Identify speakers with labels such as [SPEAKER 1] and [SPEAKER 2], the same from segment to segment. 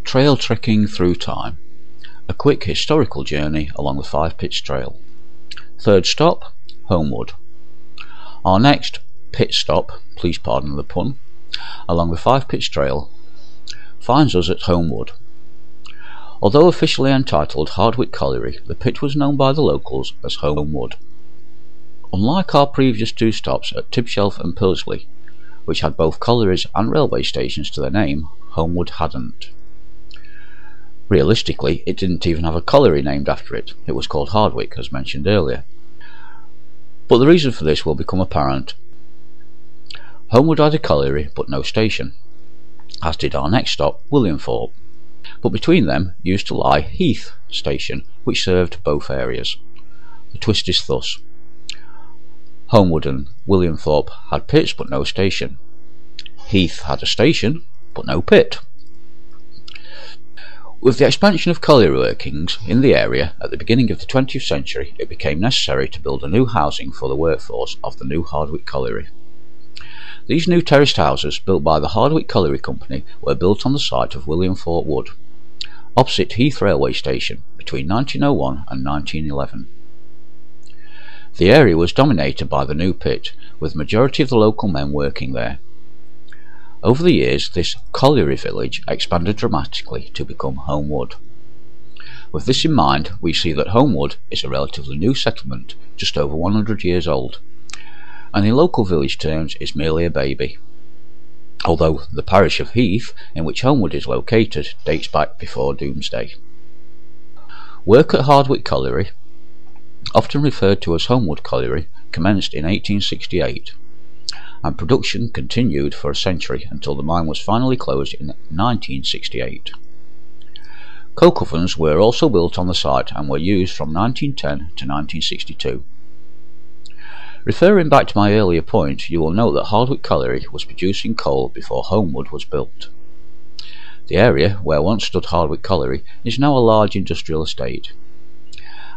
[SPEAKER 1] Trail trekking through time. A quick historical journey along the Five Pits Trail. Third stop, Homewood. Our next pit stop, please pardon the pun, along the Five Pits Trail finds us at Homewood. Although officially entitled Hardwick Colliery, the pit was known by the locals as Homewood. Unlike our previous two stops at Tibshelf and Pursley, which had both collieries and railway stations to their name, Homewood hadn't. Realistically, it didn't even have a colliery named after it. It was called Hardwick, as mentioned earlier. But the reason for this will become apparent. Homewood had a colliery but no station, as did our next stop, Williamthorpe. But between them used to lie Heath Station, which served both areas. The twist is thus. Homewood and Williamthorpe had pits but no station. Heath had a station but no pit. With the expansion of colliery workings in the area at the beginning of the 20th century, it became necessary to build a new housing for the workforce of the new Hardwick Colliery. These new terraced houses, built by the Hardwick Colliery Company, were built on the site of Williamthorpe Wood, opposite Heath Railway Station, between 1901 and 1911. The area was dominated by the new pit, with the majority of the local men working there. Over the years, this colliery village expanded dramatically to become Homewood. With this in mind, we see that Homewood is a relatively new settlement, just over 100 years old, and in local village terms is merely a baby. Although the parish of Heath, in which Homewood is located, dates back before Doomsday. Work at Hardwick Colliery, often referred to as Homewood Colliery, commenced in 1868. And production continued for a century until the mine was finally closed in 1968. Coke ovens were also built on the site and were used from 1910 to 1962. Referring back to my earlier point, you will note that Hardwick Colliery was producing coal before Homewood was built. The area where once stood Hardwick Colliery is now a large industrial estate,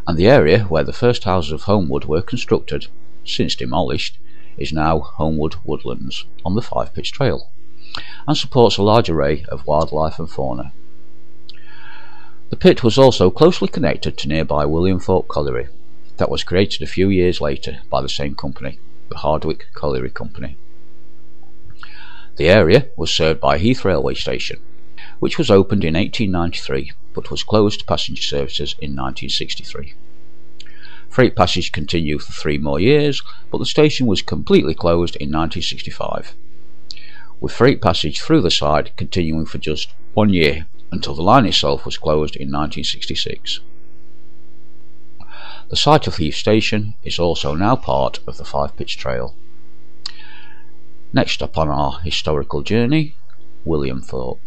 [SPEAKER 1] and the area where the first houses of Homewood were constructed, since demolished, is now Homewood Woodlands on the Five Pits Trail, and supports a large array of wildlife and fauna. The pit was also closely connected to nearby Williamthorpe Colliery, that was created a few years later by the same company, the Hardwick Colliery Company. The area was served by Heath Railway Station, which was opened in 1893 but was closed to passenger services in 1963. Freight passage continued for 3 more years, but the station was completely closed in 1965, with freight passage through the site continuing for just 1 year until the line itself was closed in 1966. The site of Heath Station is also now part of the Five Pits Trail. Next up on our historical journey, Williamthorpe.